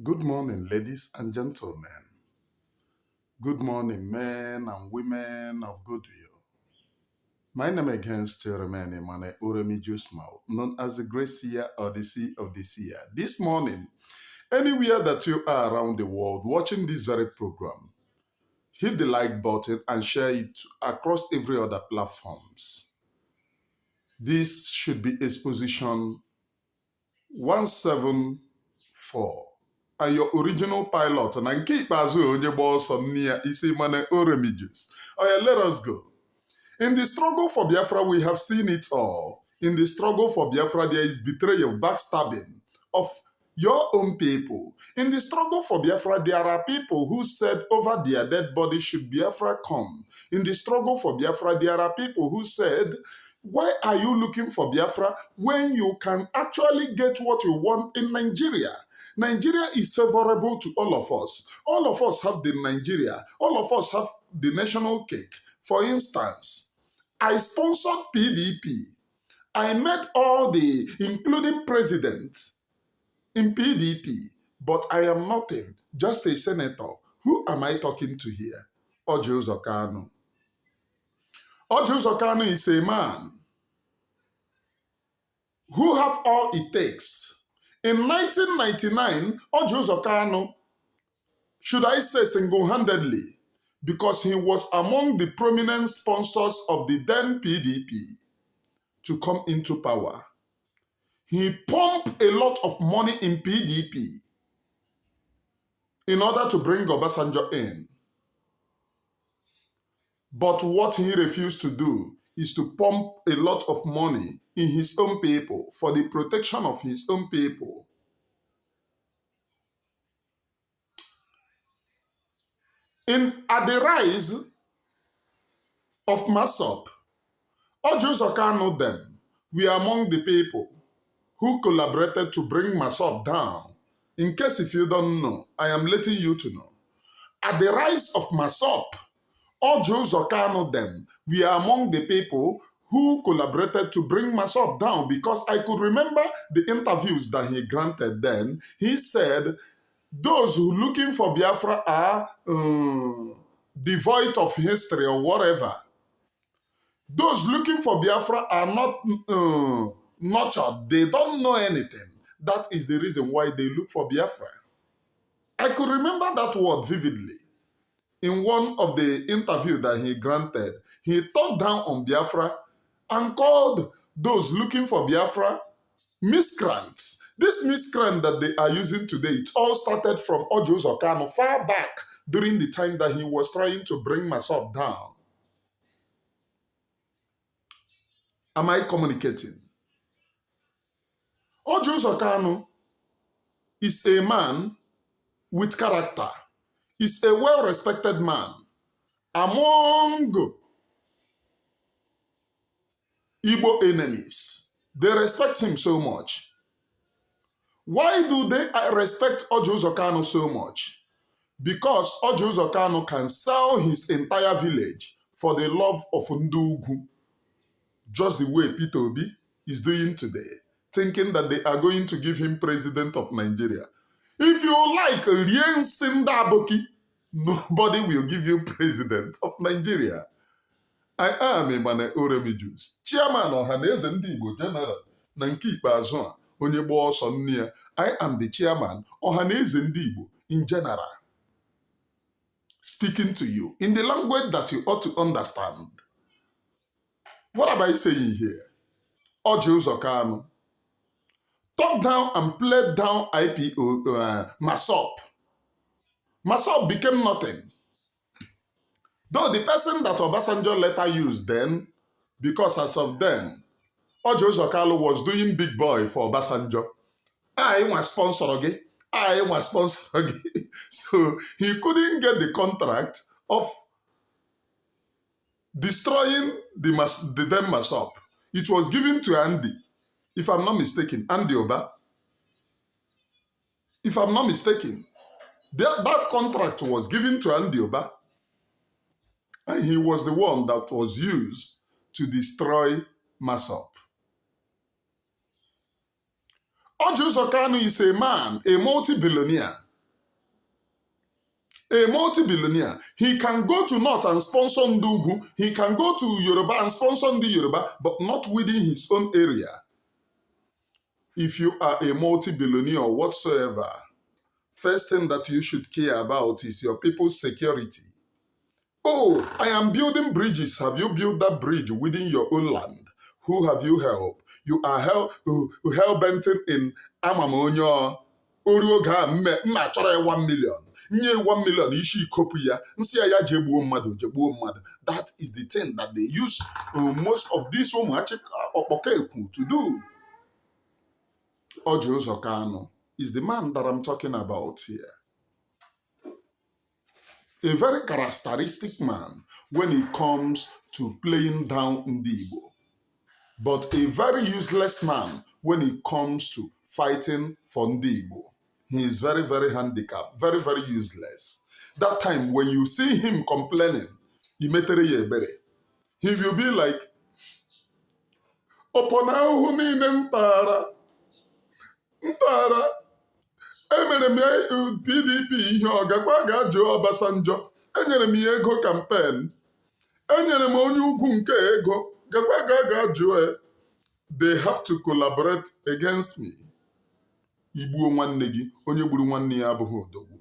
Good morning, ladies and gentlemen. Good morning, men and women of goodwill. My name again still remains Emmanuel Uremi Jusmao, known as the Great Seer or the Sea of the Seer. This morning, anywhere that you are around the world watching this very program, hit the like button and share it across every other platforms. This should be exposition 174. And your original pilot, and I keep as onye gba ọsọ nne ya isi mana oremijus. Oh yeah, let us go. In the struggle for Biafra, we have seen it all. In the struggle for Biafra, there is betrayal, backstabbing of your own people. In the struggle for Biafra, there are people who said over their dead body should Biafra come. In the struggle for Biafra, there are people who said, why are you looking for Biafra when you can actually get what you want in Nigeria? Nigeria is favorable to all of us. All of us have the Nigeria. All of us have the national cake. For instance, I sponsored PDP. I met all the, including presidents in PDP, but I am nothing, just a senator. Who am I talking to here? Orji Uzo Kalu. Orji Uzo Kalu is a man who have all it takes. In 1999, Orji Uzo Kalu, should I say single-handedly, because he was among the prominent sponsors of the then PDP to come into power. He pumped a lot of money in PDP in order to bring Obasanjo in. But what he refused to do is to pump a lot of money in his own people for the protection of his own people. At the rise of MASOP, Orji Uzo Kalu them were among the people who collaborated to bring MASOP down. In case if you don't know, I am letting you to know. At the rise of MASOP, Orji Uzo Kalu them were among the people who collaborated to bring MASOP down, because I could remember the interviews that he granted then. He said, those who looking for Biafra are devoid of history or whatever. Those looking for Biafra are not nurtured. They don't know anything. That is the reason why they look for Biafra. I could remember that word vividly. In one of the interviews that he granted, he talked down on Biafra and called those looking for Biafra miscreants. This miscreant that they are using today, it all started from Orji Uzo Kalu far back during the time that he was trying to bring MASOP down. Am I communicating? Orji Uzo Kalu is a man with character. He's a well-respected man among Igbo enemies. They respect him so much. Why do they respect Orji Uzo Kalu so much? Because Orji Uzo Kalu can sell his entire village for the love of Ndugwu, just the way Peter Obi is doing today, thinking that they are going to give him president of Nigeria. If you like Rien Sinda Aboki, nobody will give you president of Nigeria. I am Emmanuel Uremi, chairman Ọhaneze Ndị Igbo General na nke ikpeazụ a onye gba ọsọ nne ya. I am the chairman Ọhaneze Ndị Igbo in general. Speaking to you in the language that you ought to understand. What am I saying here? Orji Uzo Kalu talked down and played down MASOP. MASOP became nothing. Though the person that Obasanjo later used then, because as of then, Orji Uzo Kalu was doing big boy for Obasanjo. I was sponsor again. So he couldn't get the contract of destroying the then MASOP. It was given to Andy, if I'm not mistaken, Andy Oba. If I'm not mistaken, that contract was given to Andy Oba. And he was the one that was used to destroy MASOP. Orji Uzo Kalu is a man, a multi-billionaire, A multi-billionaire, he can go to North and sponsor Ndugu, he can go to Yoruba and sponsor the Yoruba, but not within his own area. If you are a multi-billionaire or whatsoever, first thing that you should care about is your people's security. Oh, I am building bridges. Have you built that bridge within your own land? Who have you helped? You are hell-bent in Amamonyo. Orioga mma chọrọ 1 million. Nye 1 million ishi ikopu ya. Nsi ya jegbuo mmadụ. That is the thing that they use most of these ụmụachị okpokekwu to do. Orji Uzo Kalu is the man that I'm talking about here. A very characteristic man when it comes to playing down Igbo, but a very useless man when it comes to fighting for Igbo. He is very, very handicapped, very, very useless. That time when you see him complaining, he will be like, Oponahu niile ntara, emere m ya PDP ihe ọ gakwa ga-ajụ Obasanjo. Enyere m ya ego kampen. Enyere m onye ugwu nke ego. Gakwa ga-ajụ. They have to collaborate against me. Igbuo nwanne gị, onye gburu nwanne ya abụghị odogwu.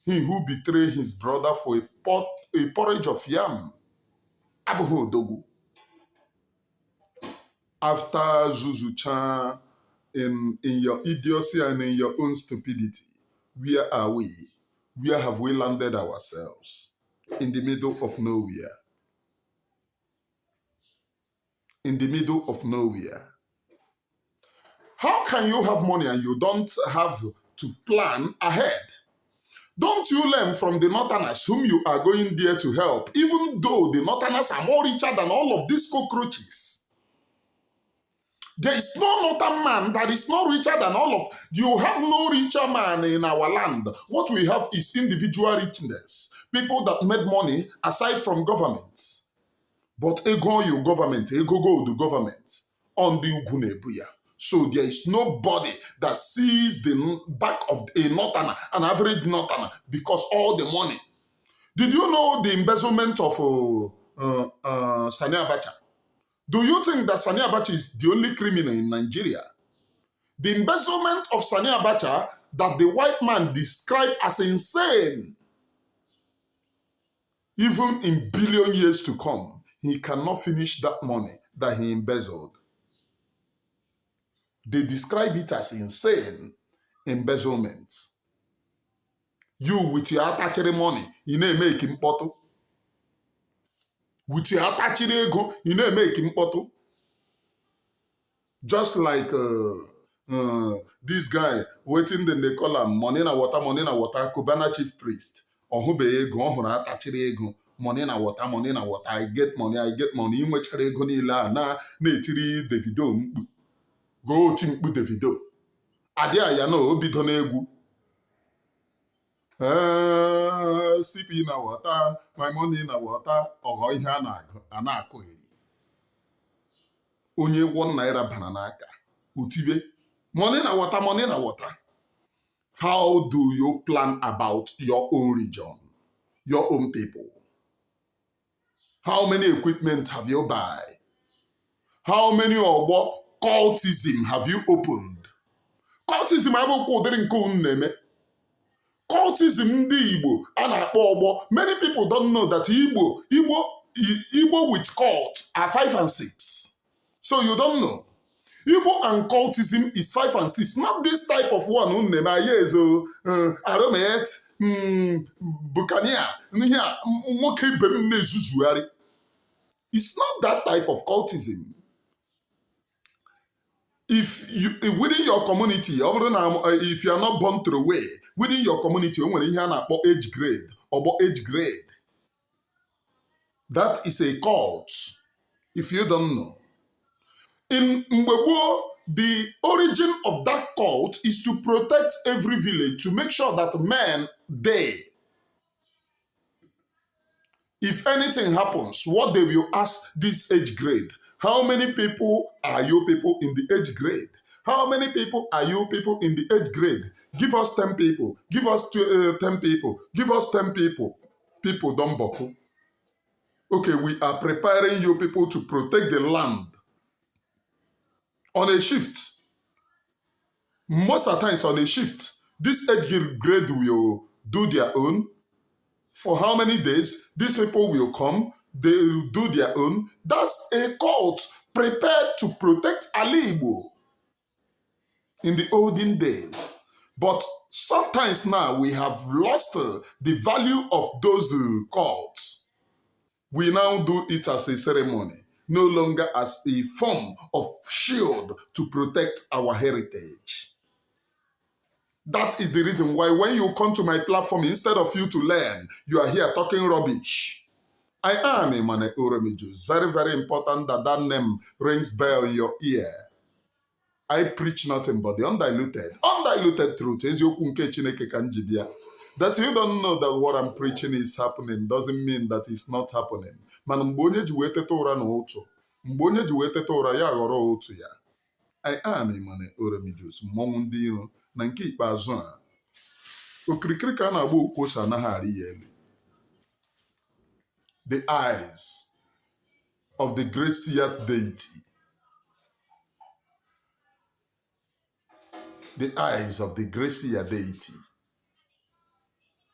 He who betrayed his brother for a porridge of yam abụghị odogwu. After Zuzucha, in your idiocy and in your own stupidity, where are we? Where have we landed ourselves? In the middle of nowhere. In the middle of nowhere. How can you have money and you don't have to plan ahead? Don't you learn from the Northerners whom you are going there to help, even though the Northerners are more richer than all of these cockroaches? There is no Northern man that is not richer than all of. You have no richer man in our land. What we have is individual richness. People that made money aside from government. But ego your government, ego go the government. On the Ugunebuya. So there is nobody that sees the back of a Northerner, an average Northerner, because all the money. Did you know the embezzlement of Sani Abacha? Do you think that Sani Abacha is the only criminal in Nigeria? The embezzlement of Sani Abacha that the white man described as insane, even in billion years to come, he cannot finish that money that he embezzled. They describe it as insane embezzlement. You with your attached money, you know make him bottle. With your attached ego, you know make him bottle. Just like this guy waiting, then they call him money na water, Kubana chief priest. Or who be ego, or attached ego, money na water, I get money. You much ego ni la na netiri Davido. Go timkpu Davido. Adia ya no obido na egwu. CP na water, my money na water, ọghọ ihe a na-akụghịrị. Onye 1 naira bana n'aka. Utibe. Money na water. How do you plan about your own region? Your own people? How many equipment have you buy? How many ọgbọ cultism have you opened? Cultism abụkwa ụdịrị nke unu na-eme. Cultism ndị Igbo a na-akpọ ọgbọ. Many people don't know that Igbo with cult are 5 and 6. So you don't know. Igbo and cultism is 5 and 6. Not this type of one unu na-eme ayezo aromet bukania nwoke ibe m na-ezuzugharị. It's not that type of cultism. If you within your community, if you are not born through way, within your community, age grade or age grade, that is a cult. If you don't know, in Mbebo, the origin of that cult is to protect every village, to make sure that men they. If anything happens, what they will ask this age grade. How many people are your people in the age grade? How many people are you people in the 8th grade? Give us 10 people. Give us 10 people. Give us 10 people. People don't buckle. Okay, we are preparing you people to protect the land on a shift. Most of the times on a shift, this 8th grade will do their own. For how many days? These people will come. They will do their own. That's a cult prepared to protect Ali Igbo in the olden days. But sometimes now we have lost the value of those cults. We now do it as a ceremony, no longer as a form of shield to protect our heritage. That is the reason why when you come to my platform, instead of you to learn, you are here talking rubbish. I am a man Oromijus. Very, very important that that name rings bell in your ear. I preach nothing but the undiluted truth. That you don't know that what I'm preaching is happening doesn't mean that it's not happening. Man, mgbe onye ji wee teta ụra n'ụtụ, mgbe onye ji wee teta ụra ya ghọrọ otu ya. I am a man Oromijus, mmọnwụ ndị iro, na nke ikpeazụ a, okirikiri ka a na-agba okwosa anaghị arị ya elu. The eyes of the great seer deity. The eyes of the great seer deity.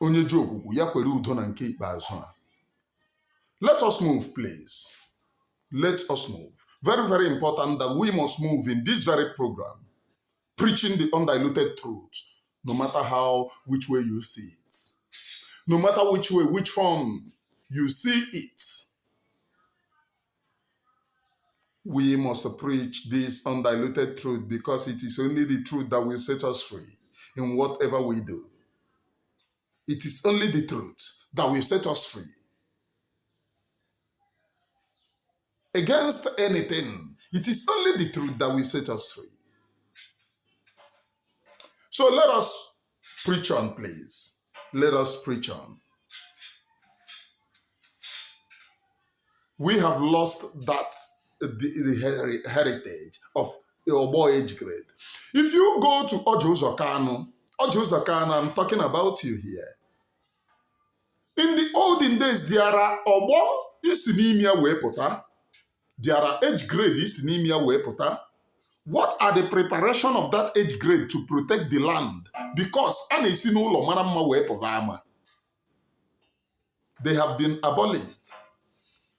Onye ji okwukwu ya kwere udo na nke ikpeazụ a. Let us move, please. Let us move. Very, very important that we must move in this very program, preaching the undiluted truth, no matter which way you see it. No matter which way, which form you see it. We must preach this undiluted truth because it is only the truth that will set us free in whatever we do. It is only the truth that will set us free. Against anything, it is only the truth that will set us free. So let us preach on, please. Let us preach on. We have lost that the heritage of our age grade. If you go to Orji Uzo Kalu, I'm talking about you here. In the olden days, there are Obo isinimia wepota. There are age grade isinimia wepota. What are the preparation of that age grade to protect the land? Because they have been abolished.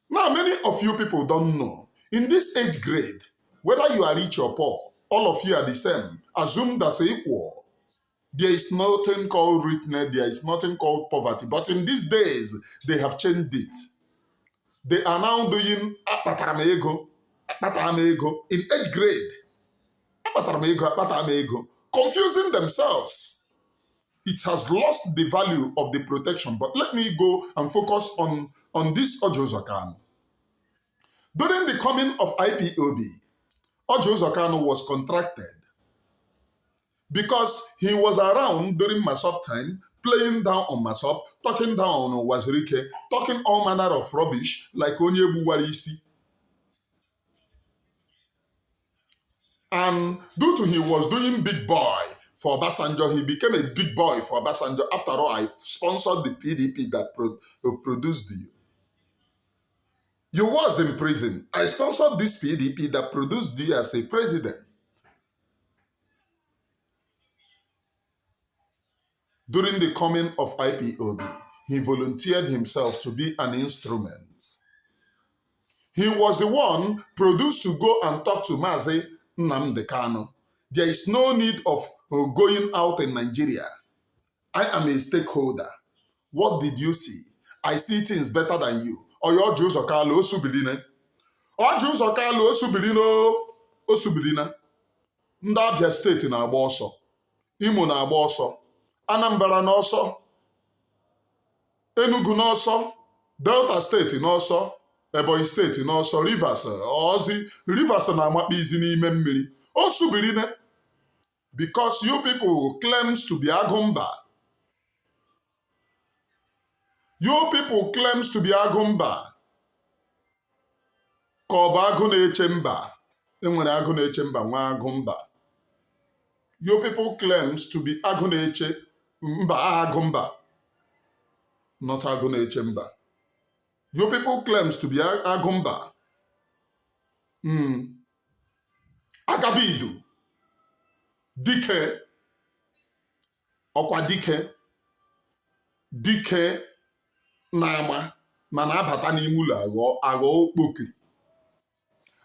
Now, many of you people don't know. In this age grade, whether you are rich or poor, all of you are the same. Assume that's equal. There is nothing called richness, there is nothing called poverty. But in these days, they have changed it. They are now doing apataramego in age grade. Confusing themselves. It has lost the value of the protection. But let me go and focus on this Orji Uzo Kalu. During the coming of IPOB, Orji Uzo Kalu was contracted because he was around during Masop time, playing down on Masop, talking down on Wazirike, talking all manner of rubbish like Onyebu Warisi. And due to he was doing big boy for Obasanjo, he became a big boy for Obasanjo. After all, I sponsored the PDP that produced you. You was in prison. I sponsored this PDP that produced you as a president. During the coming of IPOB, he volunteered himself to be an instrument. He was the one produced to go and talk to Mazi Nnamdi Kanu. There is no need of going out in Nigeria. I am a stakeholder. What did you see? I see things better than you. Orji Uzo Kalu osubiline. Orji Uzo Kalu osubilina. Ndị Abia steeti na-agba ọsọ. Imo na-agba ọsọ. Anambra n'ọsọ. Enugu n'ọsọ. Delta steeti n'ọsọ. Ebonyi steeti n'ọsọ. Rivers na-amakpa izi n'ime mmiri. Osubiline. Because you people claims to be Agumba. You people claims to be Agumba. Ka ọ bụ agụ na-eche mba. Enwere agụ na-eche mba nwa Agumba. Your people claims to be Aguneche Mba Agumba, not Aguneche Mba. Your people claims to be Agumba. Agabidu, Dike, Okwa Dike Nama, mana abata n'ime ụlọ aghọ okpokiri.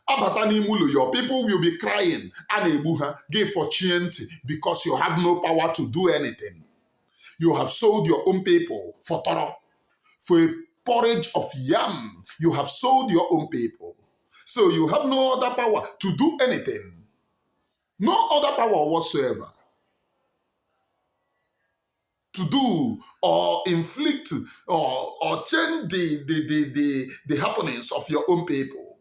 Abata n'ime ụlọ, your people will be crying, a na-egbu ha, gị fọchie ntị, because you have no power to do anything. You have sold your own people for toro. For a porridge of yam, you have sold your own people. So you have no other power to do anything. No other power whatsoever to do or inflict or change the happenings of your own people.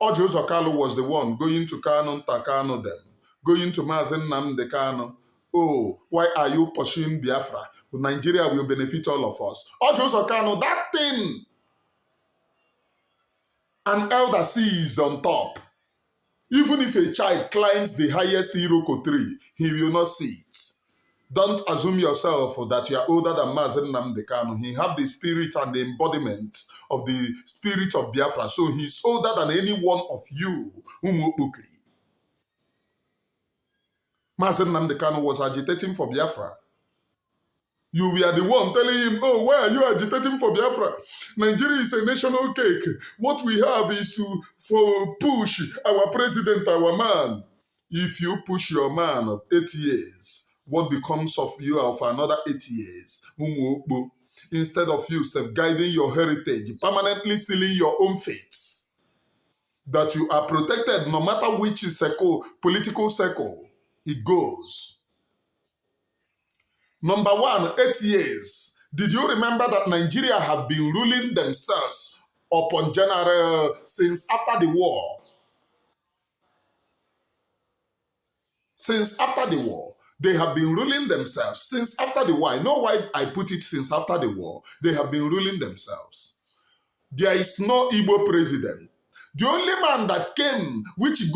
Orji Uzo Kalu was the one going to Kanu Takano them, going to Mazen Nnamdi Kanu. Oh, why are you pursuing Biafra? Nigeria will benefit all of us. Orji Uzo Kalu, that thing an elder sees on top. Even if a child climbs the highest Iroko tree, he will not see it. Don't assume yourself that you are older than Mazen Nnamdi Kanu. He have the spirit and the embodiment of the spirit of Biafra. So he's older than any one of you. Mazen Nnamdi Kanu was agitating for Biafra. You were the one telling him, oh, why are you agitating for Biafra? Nigeria is a national cake. What we have is to push our president, our man. If you push your man of 8 years, what becomes of you of another 8 years? Instead of you safeguarding your heritage, permanently sealing your own fates, that you are protected no matter which circle, political circle it goes. Number one, 8 years. Did you remember that Nigeria have been ruling themselves upon general since after the war? Since after the war. They have been ruling themselves since after the war. I know why I put it since after the war. They have been ruling themselves. There is no Igbo president. The only man that came, which is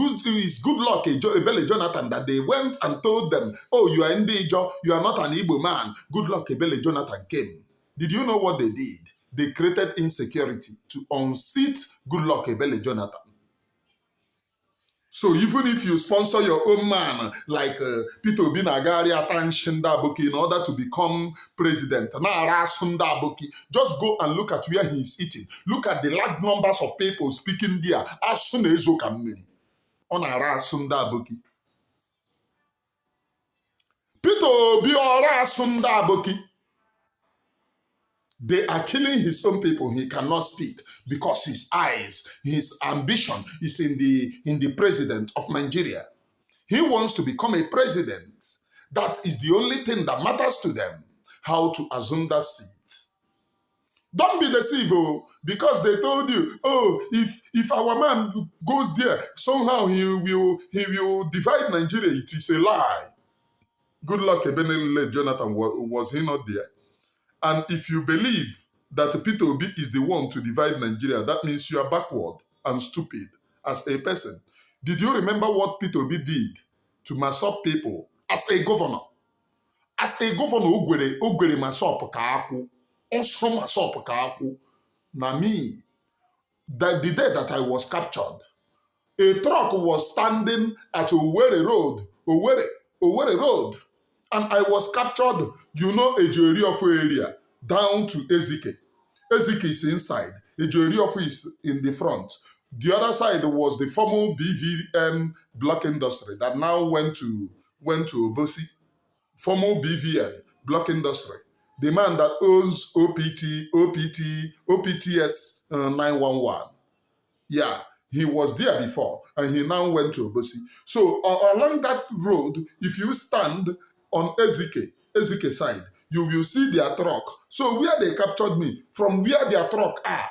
good luck, Ebele Jonathan, that they went and told them, oh, you are Ndijo, you are not an Igbo man. Good luck, Ebele Jonathan came. Did you know what they did? They created insecurity to unseat good luck, Ebele Jonathan. So even if you sponsor your own man, like Peter Obi Nagari Atanshinda Aboki, in order to become president, just go and look at where he is eating. Look at the large numbers of people speaking there. Peter Obi Aboki. They are killing his own people. He cannot speak because his eyes, his ambition is in the president of Nigeria. He wants to become a president. That is the only thing that matters to them, how to assume that seat. Don't be deceived, because they told you, oh, if our man goes there, somehow he will divide Nigeria. It is a lie. Good luck, Ebenele Jonathan, was he not there? And if you believe that Peter Obi is the one to divide Nigeria, that means you are backward and stupid as a person. Did you remember what Peter Obi did to Masop people as a governor? As a governor, Ogwere Masop Kaaku, also Masop Kaaku. Na me, that the day that I was captured, a truck was standing at Owerri Road, and I was captured, Ejiofor area, down to Ezike. Ezike is inside. Ejiofor is in the front. The other side was the former BVN block industry that now went to Obosi. Former BVN block industry. The man that owns OPTS 911. Yeah. He was there before, and he now went to Obosi. So along that road, if you stand on Ezike side, you will see their truck. So where they captured me, from where their truck are,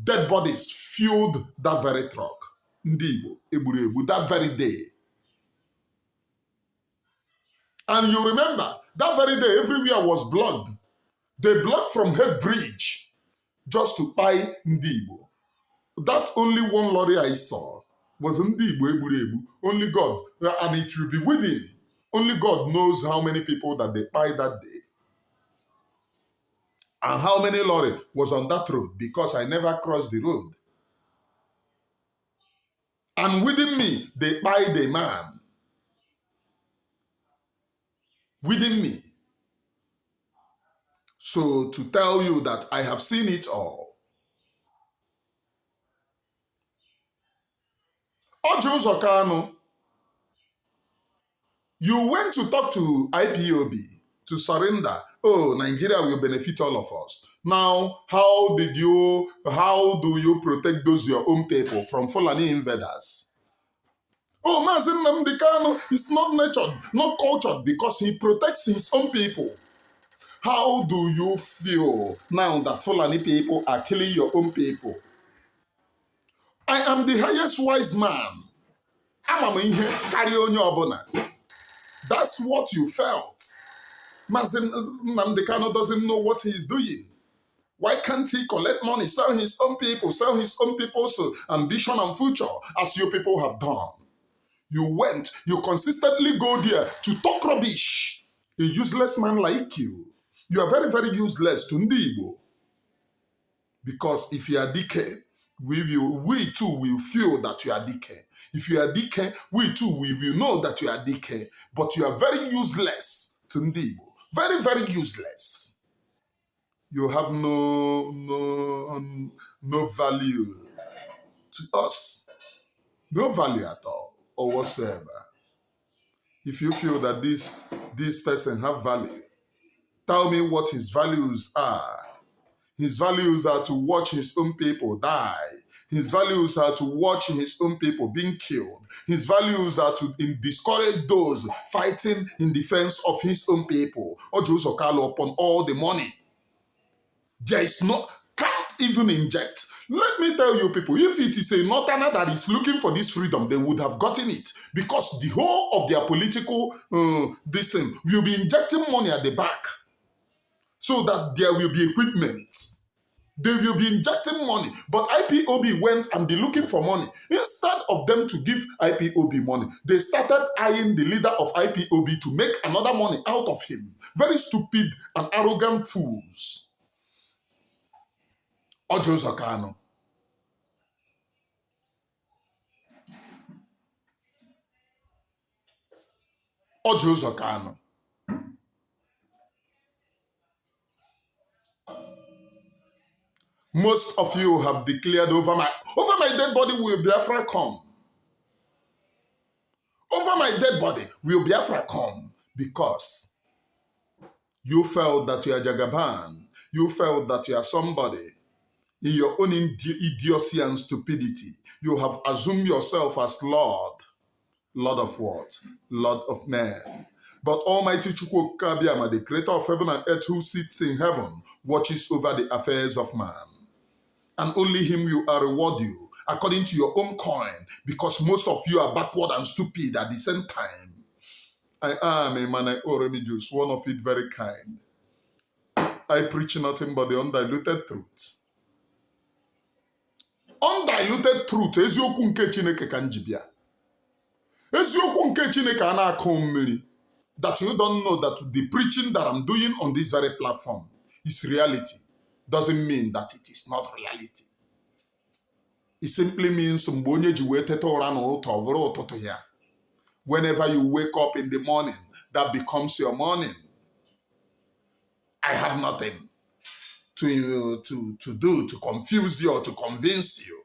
dead bodies filled that very truck. Ndibo, Eburebu, that very day. And you remember, that very day, everywhere was blocked. They blocked from Head Bridge just to buy Ndibo. That only one lorry I saw was Ndibo, Eburebu, only God, and it will be within. Only God knows how many people that they buy that day. And how many lorry was on that road because I never crossed the road. And within me, they buy the man. Within me. So to tell you that I have seen it all. Orji Uzo Kalu, you went to talk to IPOB to surrender. Oh, Nigeria will benefit all of us. Now, how do you protect those your own people from Fulani invaders? Oh, Mazen Nnamdi Kanu is not nurtured, not cultured because he protects his own people. How do you feel now that Fulani people are killing your own people? I am the highest wise man. That's what you felt. Mazen Nnamdi Kanu doesn't know what he is doing. Why can't he collect money, sell his own people's ambition and future, as you people have done? You consistently go there to talk rubbish. A useless man like you. You are very, very useless to Ndi Igbo. Because if you are DK, we too will feel that you are DK. If you are DK, we too we will know that you are DK. But you are very useless to Ndi Igbo. Very, very useless. You have no value to us. No value at all or whatsoever. If you feel that this person have value, tell me what his values are. His values are to watch his own people die. His values are to watch his own people being killed. His values are to discourage those fighting in defense of his own people. Orji Uzo Kalu upon all the money. There is no, can't even inject. Let me tell you people, if it is a northerner that is looking for this freedom, they would have gotten it. Because the whole of their political this thing will be injecting money at the back. So that there will be equipment. They will be injecting money. But IPOB went and be looking for money. Instead of them to give IPOB money, they started eyeing the leader of IPOB to make another money out of him. Very stupid and arrogant fools. Orji Uzo Kalu. Orji Uzo Kalu. Most of you have declared over my dead body will Biafra come. Over my dead body will Biafra come because you felt that you are Jagaban. You felt that you are somebody. In your own idiocy and stupidity, you have assumed yourself as Lord. Lord of what? Lord of men. But Almighty Chukwu Kabiama, the creator of heaven and earth who sits in heaven, watches over the affairs of man. And only him will reward you according to your own coin, because most of you are backward and stupid at the same time. I am a man, Oremijus, one of it very kind. I preach nothing but the undiluted truth. Undiluted truth, eziokwu nke Chineke ka njibia. Eziokwu nke Chineke ana-akụ mmiri. That you don't know that the preaching that I'm doing on this very platform is reality. Doesn't mean that it is not reality. It simply means whenever you wake up in the morning, that becomes your morning. I have nothing to do to confuse you or to convince you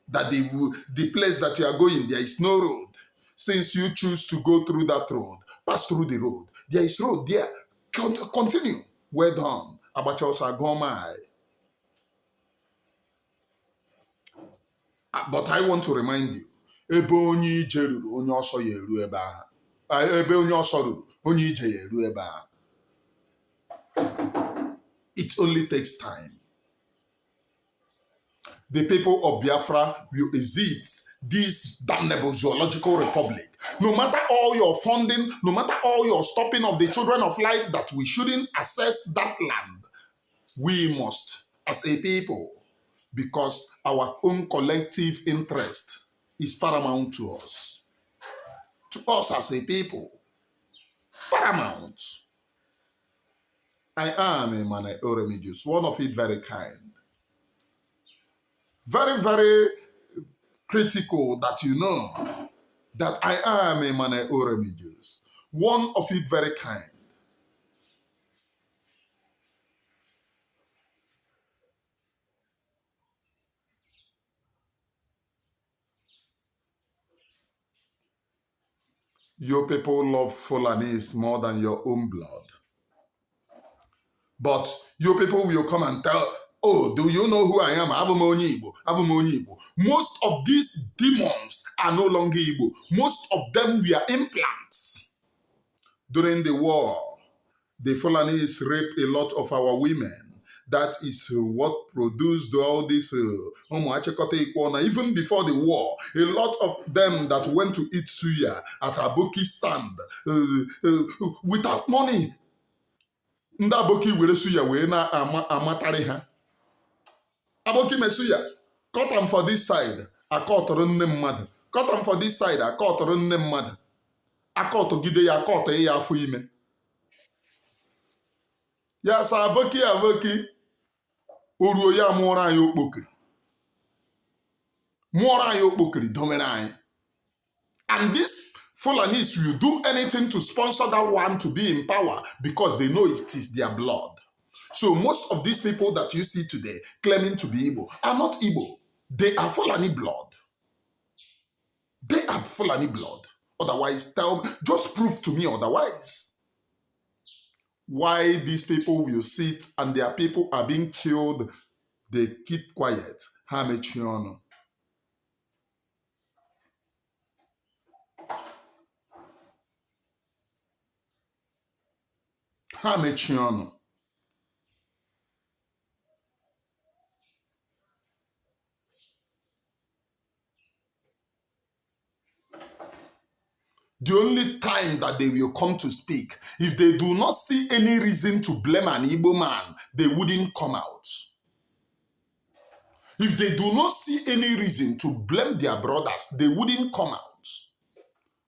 that the place that you are going, there is no road. Since you choose to go through that road, pass through the road. There is road there. Continue. Well done. But I want to remind you, ebe onye ije ruru onye ọsọ ya eru ebe ahụ. Ebe onye ọsọ ruru onye ije ya eru ebe ahụ. It only takes time. The people of Biafra will exit this damnable zoological republic. No matter all your funding, no matter all your stopping of the children of light that we shouldn't access that land, we must as a people, because our own collective interest is paramount to us. To us as a people. paramount. I am a man Oremigus, one of it very kind. Very, very critical that you know that I am a man Oremigus, one of it very kind. Your people love Fulanis more than your own blood. But your people will come and tell, oh, do you know who I am? Avumonyi Igbo. Most of these demons are no longer Igbo. Most of them were implants. During the war, the Fulanis raped a lot of our women. That is what produced all this even before the war. A lot of them that went to eat suya at Aboki stand without money. Ndị Aboki were suya wee na-amatari ha. Aboki me suya, cut am for this side, akọtụrụ nne mmadụ. Cut am for this side, akọtụrụ nne mmadụ. Akọtụgide ya, akọtụ ya afọ ime. Ya sa Aboki oruo ya mụọrọ anyị okpokiri. Mụọrọ anyị okpokiri domere anyị. And these Fulanis will do anything to sponsor that one to be in power because they know it is their blood. So most of these people that you see today claiming to be Igbo are not Igbo. They are Fulani blood. They are Fulani blood. Otherwise, just prove to me otherwise. Why these people will sit and their people are being killed, they keep quiet. Ha mechie ọnụ. Ha mechie ọnụ. The only time that they will come to speak, if they do not see any reason to blame an Igbo man, they wouldn't come out. If they do not see any reason to blame their brothers, they wouldn't come out.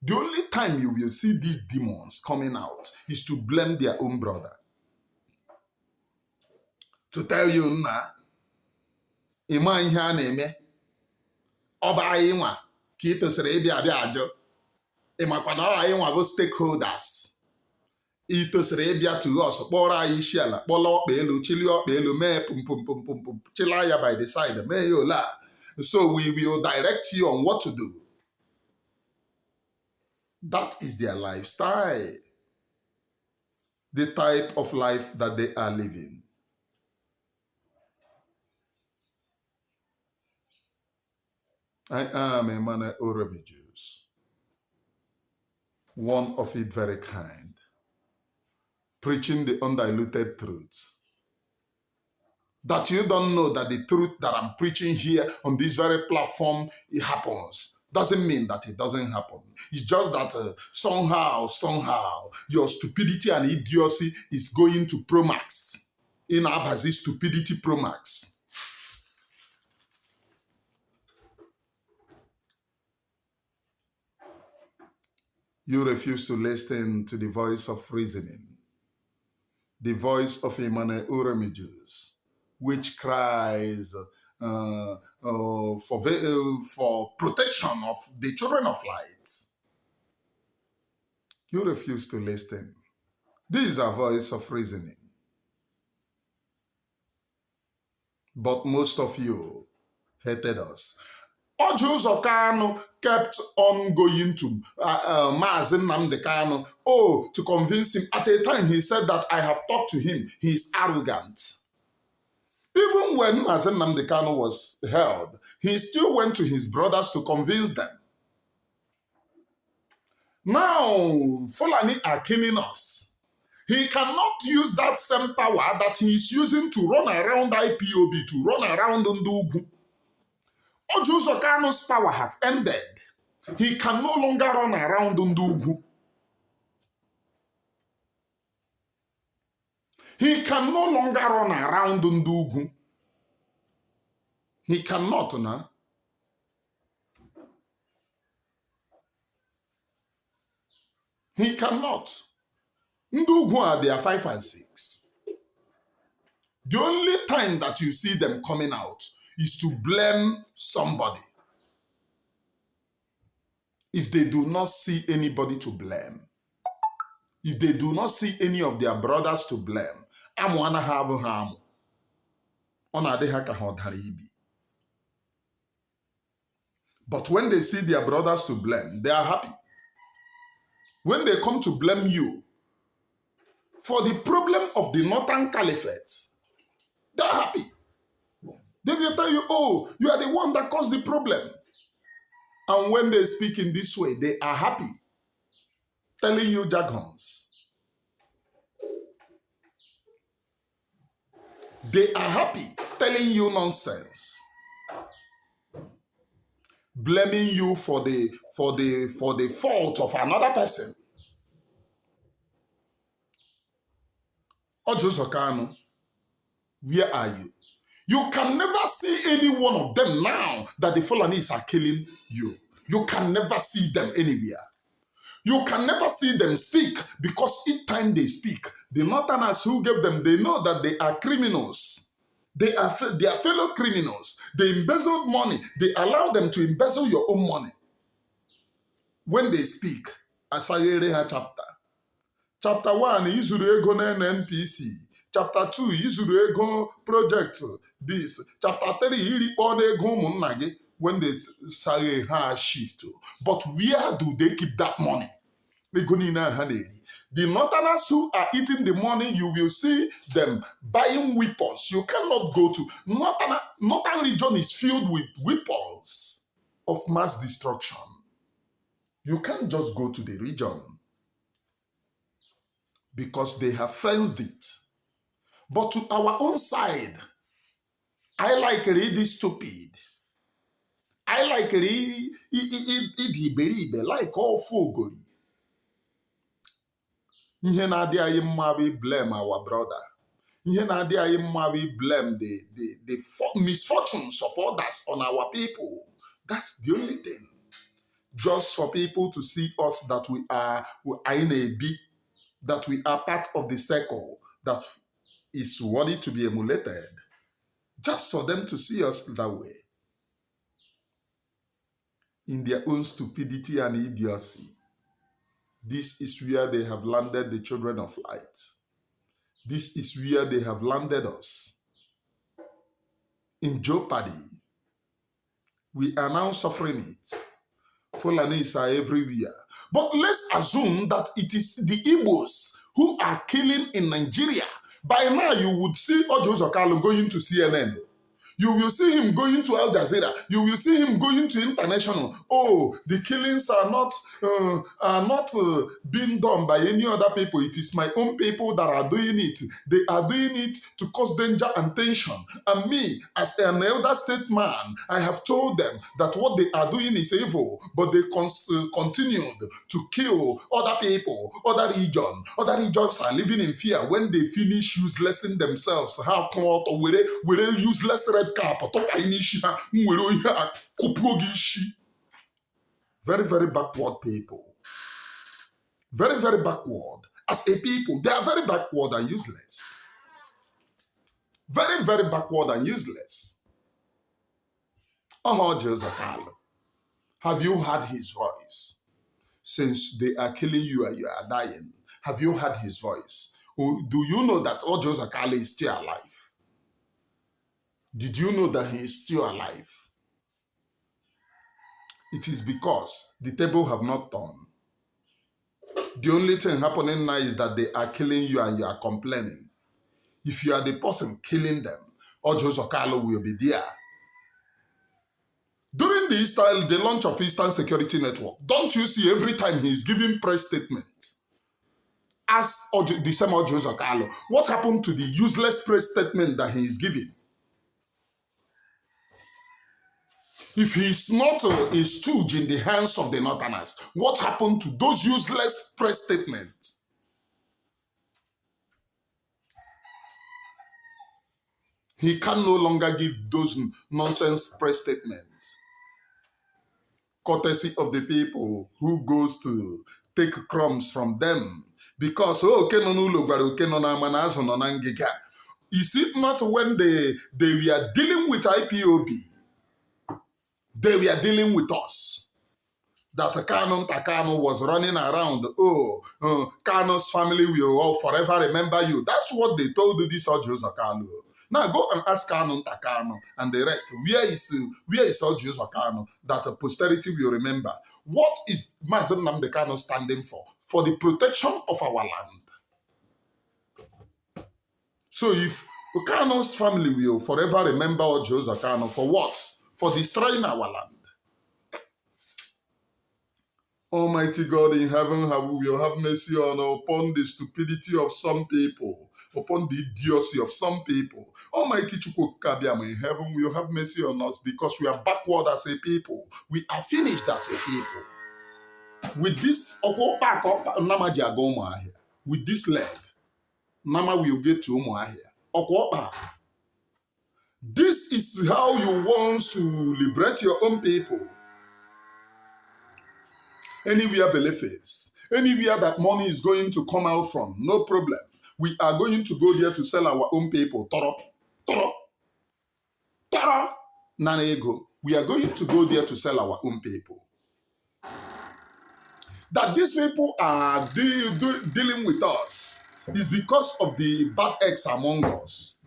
The only time you will see these demons coming out is to blame their own brother. To tell you, ịma ihe a na-eme, ọba anyị nwa ka ị tosiri ịbịa abịa ajụ. Ịmakwa na anyị nwa bụ stakeholders. Ị tosiri ịbịa to us, kpọrọ anyị isi ala, kpọrọ ọkpa elu, chili ọkpa elu, mee pum, chila ya by the side, mee ya ola. So we will direct you on what to do. That is their lifestyle. The type of life that they are living. I am a man Oremigus, one of it very kind, preaching the undiluted truth. That you don't know that the truth that I'm preaching here on this very platform, it happens. Doesn't mean that it doesn't happen. It's just that somehow, your stupidity and idiocy is going to Promax. In Abazi, stupidity Promax. You refuse to listen to the voice of reasoning, the voice of Emmanuel Oremigus, which cries for protection of the children of light. You refuse to listen. This is a voice of reasoning. But most of you hated us. Orji Uzo Kalu kept on going to Maazị Nnamdi Kanu, to convince him. At a time, he said that I have talked to him. He is arrogant. Even when Maazị Nnamdi Kanu was held, he still went to his brothers to convince them. Now, Fulani are killing us. He cannot use that same power that he is using to run around IPOB, to run around Ndugu. Orji Uzo Kalu's power have ended. He can no longer run around Ndugu. He can no longer run around Ndugu. He cannot now. He cannot. Ndugu are their 5 and 6. The only time that you see them coming out is to blame somebody. If they do not see anybody to blame, if they do not see any of their brothers to blame, but when they see their brothers to blame, they are happy. When they come to blame you for the problem of the Northern Caliphate, they are happy. They will tell you, oh, you are the one that caused the problem. And when they speak in this way, they are happy, telling you jargons. They are happy, telling you nonsense, blaming you for the fault of another person. Orji Uzo Kalu, where are you? You can never see any one of them now that the Fulanis are killing you. You can never see them anywhere. You can never see them speak, because each time they speak, the Northerners who gave them, they know that they are criminals. They are fellow criminals. They embezzled money. They allow them to embezzle your own money. When they speak, Asayere chapter. Chapter 1, Izuru ego na NNPC. Chapter 2, Izuru ego project this. Chapter 3, Irikpo na ego ụmụnna gị. When they say ha shift. But where do they keep that money? The Northerners who are eating the money, you will see them buying weapons. You cannot go to Northern region is filled with weapons of mass destruction. You can't just go to the region because they have fenced it. But to our own side, I like really stupid. I like really like all fogori. Ihe na-adị anyị mma we blame our brother. Ihe na-adị anyị mma we blame the misfortunes of others on our people. That's the only thing. Just for people to see us that we are that we are part of the circle that is worthy to be emulated. Just for them to see us that way. In their own stupidity and idiocy. This is where they have landed the children of light. This is where they have landed us. In jeopardy. We are now suffering it. Fulanis are everywhere. But let's assume that it is the Igbos who are killing in Nigeria. By now, you would see Orji Uzo Kalu going to CNN. You will see him going to Al Jazeera. You will see him going to international. Oh, the killings are not being done by any other people. It is my own people that are doing it. They are doing it to cause danger and tension. And me, as an elder statesman, I have told them that what they are doing is evil, but they continued to kill other people, other regions. Other regions are living in fear when they finish uselessing themselves. How come out or will they useless red cap? Very, very backward people. Very, very backward. As a people, they are very backward and useless. Very, very backward and useless. Orji Uzo Kalu, have you heard his voice? Since they are killing you and you are dying, have you heard his voice? Or do you know that Orji Uzo Kalu is still alive? Did you know that he is still alive? It is because the table have not turned. The only thing happening now is that they are killing you and you are complaining. If you are the person killing them, Orji Uzo Kalu will be there. During the launch of Eastern Security Network, don't you see every time he is giving press statements? Ask the same Orji Uzo Kalu, what happened to the useless press statement that he is giving? If he is not a stooge in the hands of the Northerners, what happened to those useless press statements? He can no longer give those nonsense press statements. Courtesy of the people who goes to take crumbs from them. Because, oh, is it not when they were dealing with IPOB, they were dealing with us? That Takano was running around. Kano's family will all forever remember you. That's what they told this Orji Uzo Kalu. Now go and ask Takano and the rest. Where is Orji Uzo Kalu that posterity will remember? What is Mazen Nnamdi Kanu standing for? For the protection of our land. So if Kano's family will forever remember Orji Uzo Kalu, for what? For destroying our land. Almighty God in heaven, will have mercy upon the stupidity of some people, upon the idiocy of some people. Almighty Chukwukabiam in heaven, will have mercy on us because we are backward as a people. We are finished as a people. With this, with this leg, Nama will get to Umuahia. This is how you want to liberate your own people. Anywhere belief is, anywhere that money is going to come out from, no problem. We are going to go there to sell our own people. Toro, Nanego. We are going to go there to sell our own people. That these people are dealing with us is because of the bad eggs among us.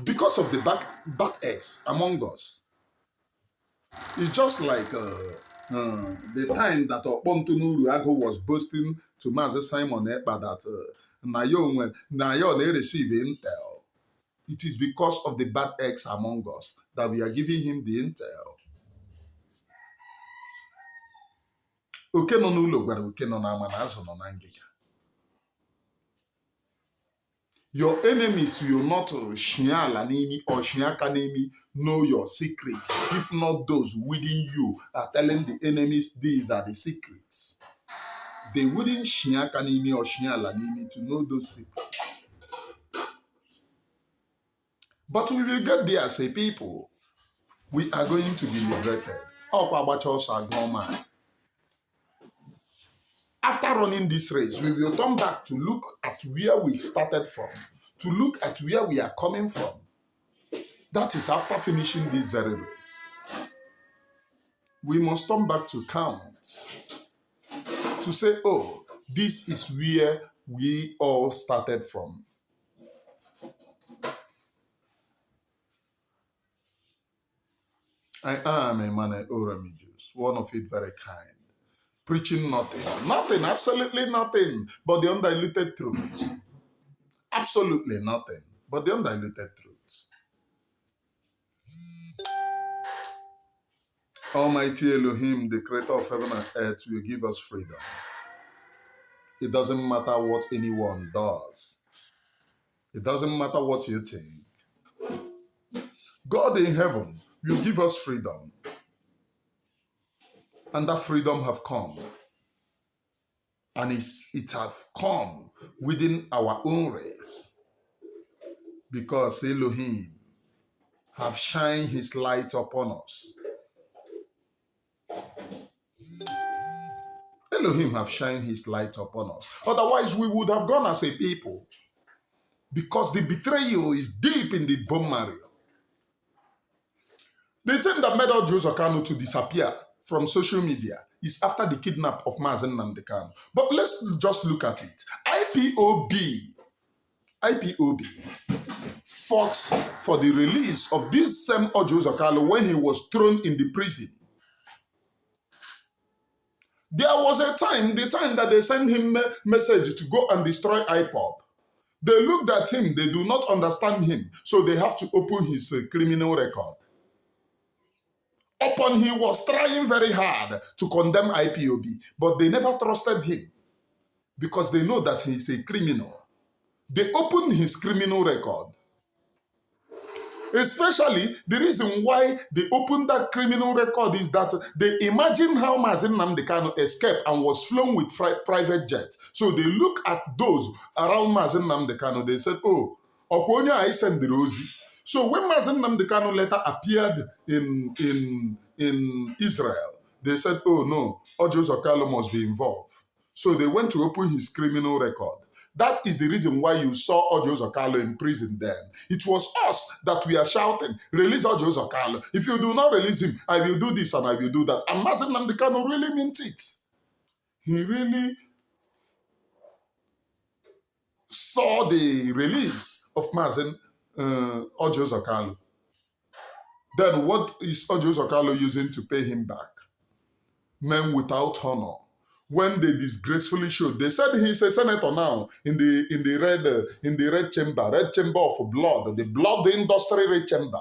Because of the bad eggs among us. It's just like the time that Okpontunuru Ago was boasting to Master Simon Ekpa that Nayo receive intel. It is because of the bad eggs among us that we are giving him the intel. Your enemies will not know your secrets, if not those within you are telling the enemies these are the secrets. They wouldn't shiakanimi or shialanimi to know those secrets. But we will get there as a people. We are going to be liberated. After running this race, we will turn back to look at where we started from, to look at where we are coming from. That is after finishing this very race. We must turn back to count, to say, oh, this is where we all started from. I am a man of Oromijus, one of it very kind. Preaching nothing, absolutely nothing, but the undiluted truth. Absolutely nothing, but the undiluted truth. Almighty Elohim, the creator of heaven and earth, will give us freedom. It doesn't matter what anyone does. It doesn't matter what you think. God in heaven will give us freedom. And that freedom have come. And it have come within our own race. Because Elohim have shined his light upon us. Elohim have shined his light upon us. Otherwise, we would have gone as a people. Because the betrayal is deep in the bone marrow. The thing that made Orji Uzo Kalu to disappear from social media is after the kidnap of Mazen Nnamdi Kanu. But let's just look at it. IPOB fought for the release of this same Orji Uzo Kalu when he was thrown in the prison. There was a time, the time that they sent him a message to go and destroy IPOB. They looked at him, they do not understand him, so they have to open his criminal record. Upon he was trying very hard to condemn IPOB, but they never trusted him because they know that he is a criminal. They opened his criminal record. Especially, the reason why they opened that criminal record is that they imagine how Mazen Nnamdi Kanu escaped and was flown with private jet. So they look at those around Mazen Nnamdi Kanu. They said, oh, Okonya I send the Rosie. So when Mazen Nnamdi Kanu later appeared in Israel, they said, oh no, Orji Uzo Kalu must be involved. So they went to open his criminal record. That is the reason why you saw Orji Uzo Kalu in prison then. It was us that we are shouting, release Orji Uzo Kalu. If you do not release him, I will do this and I will do that. And Mazen Nnamdi Kanu really meant it. He really saw the release of Mazen Orji Uzo Kalu. Then what is Orji Uzo Kalu using to pay him back? Men without honor. When they disgracefully showed, they said he's a senator now in the red chamber of blood, the blood industry red chamber,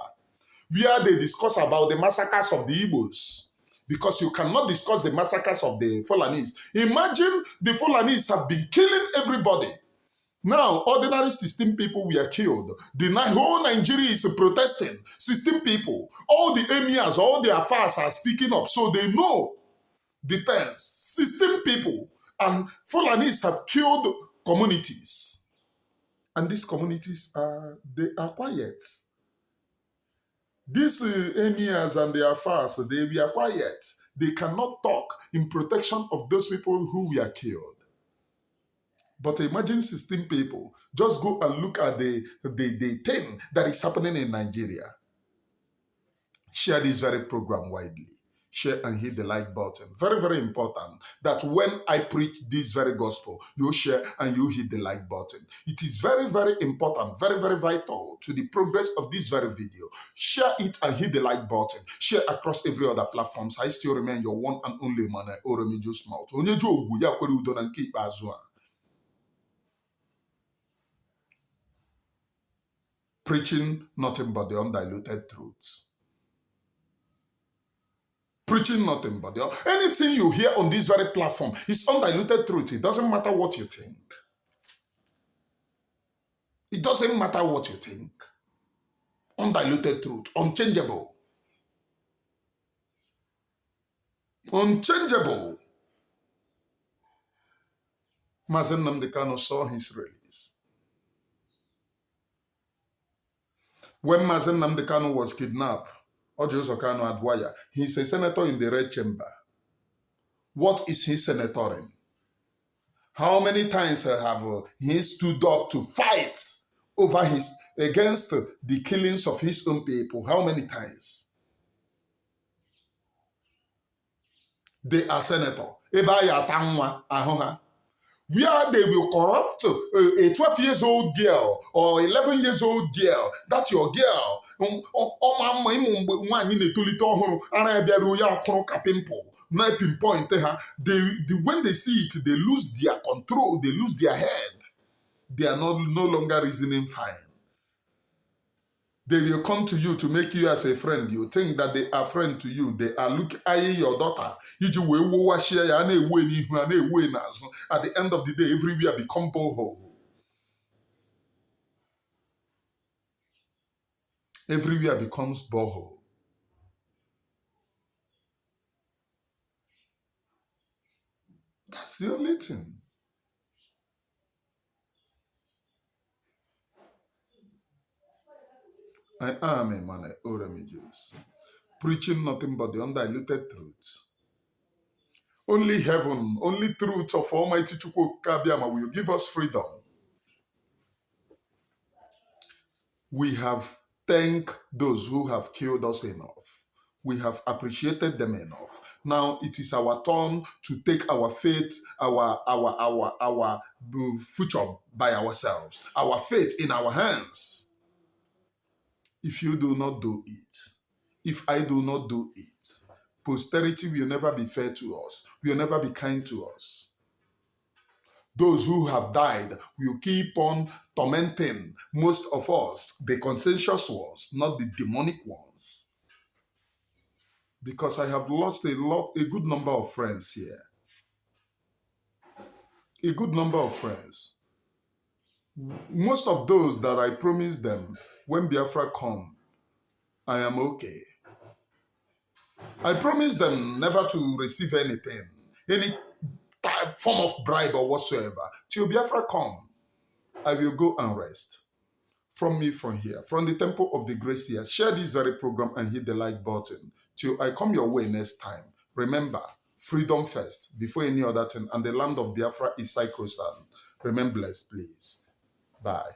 where they discuss about the massacres of the Igbos. Because you cannot discuss the massacres of the Fulanis. Imagine the Fulanis have been killing everybody. Now, ordinary 16 people were killed. The whole Nigeria is protesting. 16 people. All the emirs, all the affairs are speaking up. So they know the terms. 16 people. And Fulanis have killed communities. And these communities they are quiet. These emirs and the affairs, they were quiet. They cannot talk in protection of those people who were killed. But imagine 16 people. Just go and look at the thing that is happening in Nigeria. Share this very program widely. Share and hit the like button. Very, very important that when I preach this very gospel, you share and you hit the like button. It is very, very important, very, very vital to the progress of this very video. Share it and hit the like button. Share across every other platforms. I still remain your one and only man, Orji Uzo Kalu. Preaching nothing but the undiluted truths. Preaching nothing but anything you hear on this very platform is undiluted truth. It doesn't matter what you think. It doesn't matter what you think. Undiluted truth, unchangeable. Unchangeable. Mazen Nnamdi Kanu saw his release. When Mazen Nnamdi Kanu was kidnapped, Orji Uzo Kalu Adwaya, he's a senator in the red chamber. What is he senatoring? How many times have he stood up to fight against the killings of his own people? How many times? They are senator. Where they will corrupt a 12 years old girl or 11 years old girl, that's your girl. When they see it, they lose their control, they lose their head. They are no longer reasoning fine. They will come to you to make you as a friend. You think that they are friend to you. They are eyeing your daughter. At the end of the day, everywhere become boho. Everywhere becomes boho. That's the only thing. I am a man, Oremijus, preaching nothing but the undiluted truth. Only heaven, only truth of Almighty Chukwu Kabiama will give us freedom. We have thanked those who have killed us enough. We have appreciated them enough. Now it is our turn to take our fate, our future by ourselves. Our fate in our hands. If you do not do it, if I do not do it, posterity will never be fair to us, will never be kind to us. Those who have died will keep on tormenting most of us, the consensus ones, not the demonic ones. Because I have lost a good number of friends here. A good number of friends. Most of those that I promised them, when Biafra come, I am okay. I promised them never to receive anything, any form of bribe or whatsoever. Till Biafra come, I will go and rest. From me from here, from the temple of the grace here, share this very program and hit the like button. Till I come your way next time. Remember, freedom first before any other thing, and the land of Biafra is sacrosanct. Remain blessed, please. Bye.